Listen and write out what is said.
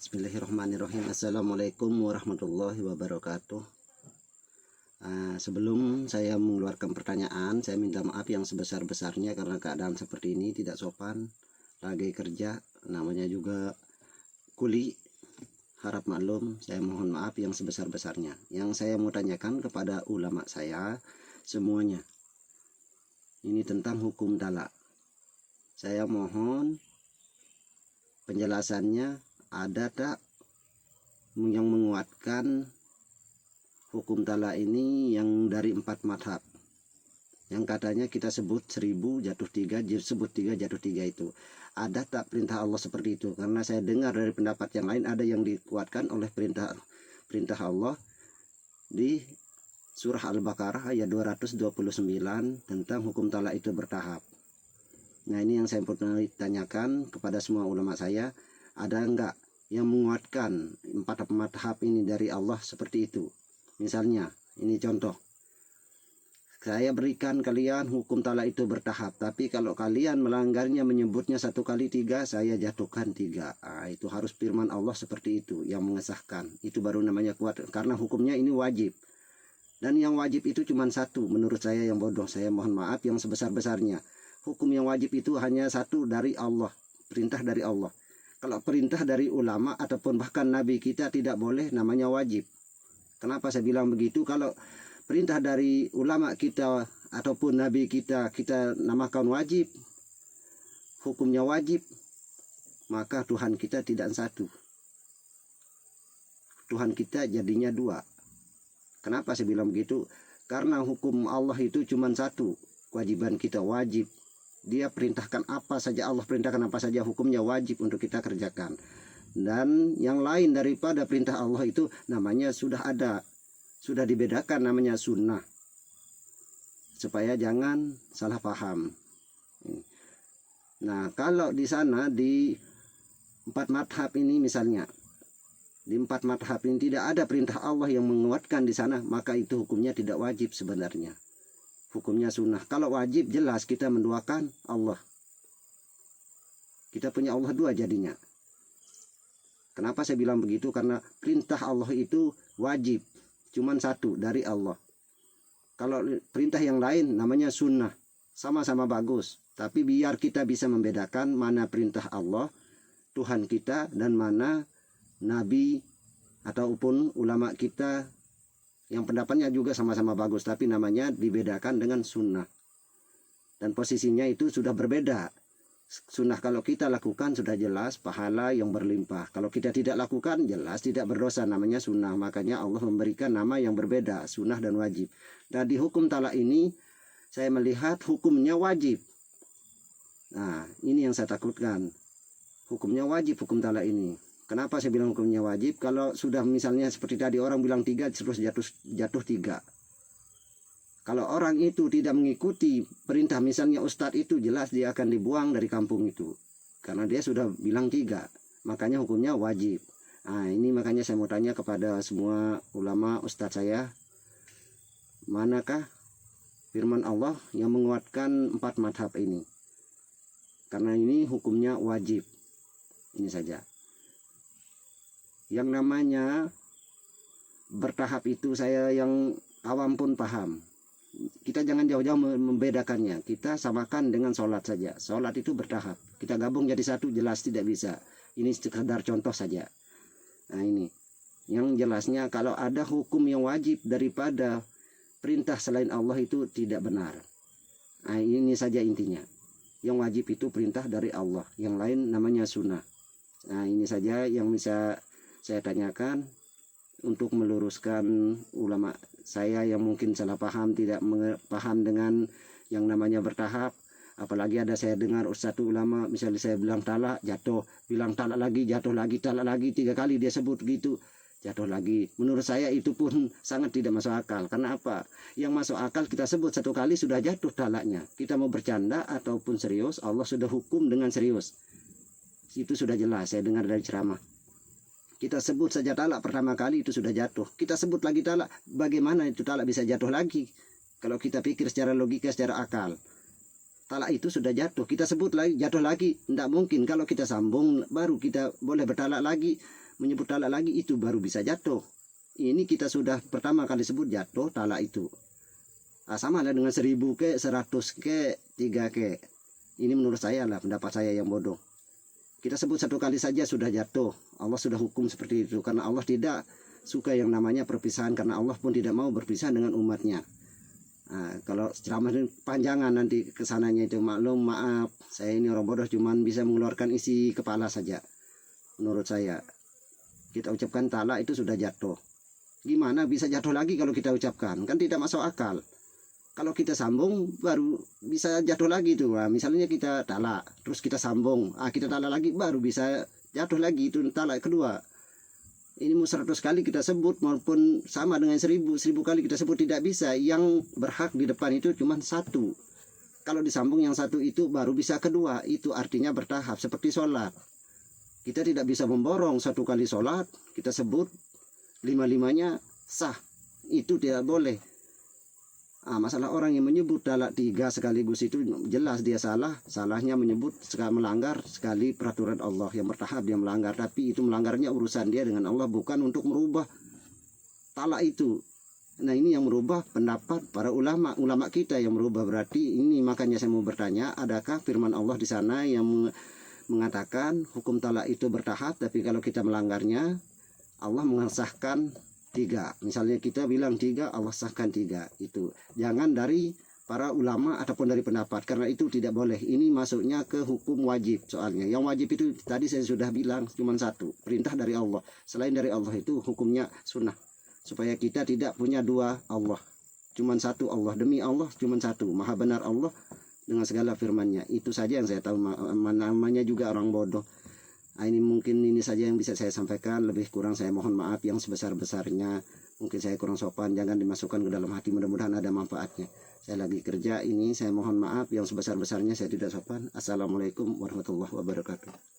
Bismillahirrahmanirrahim. Assalamualaikum warahmatullahi wabarakatuh. Sebelum saya mengeluarkan pertanyaan, saya minta maaf yang sebesar-besarnya karena keadaan seperti ini tidak sopan. Lagi kerja, namanya juga kuli. Harap maklum, saya mohon maaf yang sebesar-besarnya. Yang saya mau tanyakan kepada ulama saya semuanya, ini tentang hukum talak. Saya mohon penjelasannya, ada tak yang menguatkan hukum talak ini yang dari 4 madhab yang katanya kita sebut 1000 jatuh 3, sebut 3 jatuh 3 itu. Ada tak perintah Allah seperti itu? Karena saya dengar dari pendapat yang lain ada yang dikuatkan oleh perintah Allah di surah Al-Baqarah ayat 229 tentang hukum talak itu bertahap. Nah, ini yang saya pernah tanyakan kepada semua ulama saya, ada enggak yang menguatkan 4 madhab ini dari Allah seperti itu? Misalnya, ini contoh, saya berikan kalian hukum talak itu bertahap, tapi kalau kalian melanggarnya menyebutnya 1 kali 3, saya jatuhkan 3. Itu harus firman Allah seperti itu yang mengesahkan. Itu baru namanya kuat, karena hukumnya ini wajib. Dan yang wajib itu cuma 1, menurut saya yang bodoh, saya mohon maaf yang sebesar-besarnya. Hukum yang wajib itu hanya 1 dari Allah, perintah dari Allah. Kalau perintah dari ulama ataupun bahkan Nabi kita tidak boleh namanya wajib. Kenapa saya bilang begitu? Kalau perintah dari ulama kita ataupun Nabi kita namakan wajib, hukumnya wajib, maka Tuhan kita tidak 1. Tuhan kita jadinya 2. Kenapa saya bilang begitu? Karena hukum Allah itu cuma 1. Kewajiban kita wajib. Dia perintahkan apa saja, Allah perintahkan apa saja, hukumnya wajib untuk kita kerjakan. Dan yang lain daripada perintah Allah itu namanya sudah ada, sudah dibedakan, namanya sunnah. Supaya jangan salah paham. Nah, kalau di sana di 4 madhab ini misalnya, di 4 madhab ini tidak ada perintah Allah yang menguatkan di sana, maka itu hukumnya tidak wajib sebenarnya. Hukumnya sunnah. Kalau wajib jelas kita menduakan Allah. Kita punya Allah 2 jadinya. Kenapa saya bilang begitu? Karena perintah Allah itu wajib. Cuman 1 dari Allah. Kalau perintah yang lain namanya sunnah. Sama-sama bagus. Tapi biar kita bisa membedakan mana perintah Allah, Tuhan kita, dan mana Nabi ataupun ulama kita yang pendapatnya juga sama-sama bagus, tapi namanya dibedakan dengan sunnah. Dan posisinya itu sudah berbeda. Sunnah kalau kita lakukan sudah jelas pahala yang berlimpah. Kalau kita tidak lakukan jelas tidak berdosa, namanya sunnah. Makanya Allah memberikan nama yang berbeda, sunnah dan wajib. Dan di hukum talak ini saya melihat hukumnya wajib. Nah, ini yang saya takutkan. Hukumnya wajib hukum talak ini. Kenapa saya bilang hukumnya wajib? Kalau sudah misalnya seperti tadi orang bilang 3 terus jatuh 3. Kalau orang itu tidak mengikuti perintah, misalnya ustadz itu, jelas dia akan dibuang dari kampung itu. Karena dia sudah bilang 3. Makanya hukumnya wajib. Nah, ini makanya saya mau tanya kepada semua ulama, ustadz saya, manakah firman Allah yang menguatkan 4 madhab ini? Karena ini hukumnya wajib. Ini saja. Yang namanya bertahap itu saya yang awam pun paham. Kita jangan jauh-jauh membedakannya. Kita samakan dengan sholat saja. Sholat itu bertahap. Kita gabung jadi 1 jelas tidak bisa. Ini sekedar contoh saja. Nah, ini yang jelasnya kalau ada hukum yang wajib daripada perintah selain Allah itu tidak benar. Nah, ini saja intinya. Yang wajib itu perintah dari Allah. Yang lain namanya sunnah. Nah, ini saja yang bisa saya tanyakan untuk meluruskan ulama saya yang mungkin salah paham, tidak paham dengan yang namanya bertahap. Apalagi ada saya dengar satu ulama misalnya saya bilang talak jatuh, bilang talak lagi jatuh lagi, talak lagi 3 kali dia sebut gitu, jatuh lagi. Menurut saya itu pun sangat tidak masuk akal. Karena apa? Yang masuk akal kita sebut 1 kali sudah jatuh talaknya. Kita mau bercanda ataupun serius, Allah sudah hukum dengan serius. Itu sudah jelas saya dengar dari ceramah. Kita sebut saja talak pertama kali itu sudah jatuh. Kita sebut lagi talak, bagaimana itu talak bisa jatuh lagi? Kalau kita pikir secara logika, secara akal. Talak itu sudah jatuh, kita sebut lagi, jatuh lagi. Tidak mungkin. Kalau kita sambung, baru kita boleh bertalak lagi. menyebut talak lagi, itu baru bisa jatuh. Ini kita sudah pertama kali sebut jatuh talak itu. Sama lah dengan 1000 ke, 100 ke, 3 ke. Ini menurut saya lah, pendapat saya yang bodoh. Kita sebut satu kali saja sudah jatuh. Allah sudah hukum seperti itu. Karena Allah tidak suka yang namanya perpisahan. Karena Allah pun tidak mau berpisah dengan umatnya. Nah, kalau ceramah panjangan nanti kesananya itu, maklum, maaf, saya ini orang bodoh cuman bisa mengeluarkan isi kepala saja. Menurut saya, kita ucapkan talak itu sudah jatuh. Gimana bisa jatuh lagi kalau kita ucapkan? Kan tidak masuk akal. Kalau kita sambung baru bisa jatuh lagi tuh. Nah, misalnya kita talak, terus kita sambung, kita talak lagi baru bisa jatuh lagi itu talak kedua. Ini mau 100 kali kita sebut maupun sama dengan 1000 kali kita sebut tidak bisa. Yang berhak di depan itu cuma satu. Kalau disambung yang satu itu baru bisa kedua. Itu artinya bertahap seperti sholat. Kita tidak bisa memborong satu kali sholat kita sebut 5-5-nya sah. Itu tidak boleh. Masalah orang yang menyebut talak 3 sekaligus itu jelas dia salah. Salahnya menyebut melanggar sekali peraturan Allah. Yang bertahap dia melanggar. Tapi itu melanggarnya urusan dia dengan Allah, bukan untuk merubah talak itu. Nah, ini yang merubah pendapat para ulama. Ulama kita yang merubah. Berarti ini makanya saya mau bertanya, adakah firman Allah di sana yang mengatakan hukum talak itu bertahap, tapi kalau kita melanggarnya Allah mengesahkan 3. Misalnya kita bilang 3, Allah sahkan 3. Itu jangan dari para ulama ataupun dari pendapat, karena itu tidak boleh. Ini masuknya ke hukum wajib. Soalnya yang wajib itu tadi saya sudah bilang cuma satu, perintah dari Allah. Selain dari Allah itu hukumnya sunnah, supaya kita tidak punya 2 Allah, cuma satu Allah. Demi Allah cuma satu, maha benar Allah dengan segala firman-Nya. Itu saja yang saya tahu. Namanya juga orang bodoh. Ini mungkin ini saja yang bisa saya sampaikan. Lebih kurang saya mohon maaf yang sebesar-besarnya. Mungkin saya kurang sopan, jangan dimasukkan ke dalam hati. Mudah-mudahan ada manfaatnya. Saya lagi kerja ini, saya mohon maaf yang sebesar-besarnya saya tidak sopan. Assalamualaikum warahmatullahi wabarakatuh.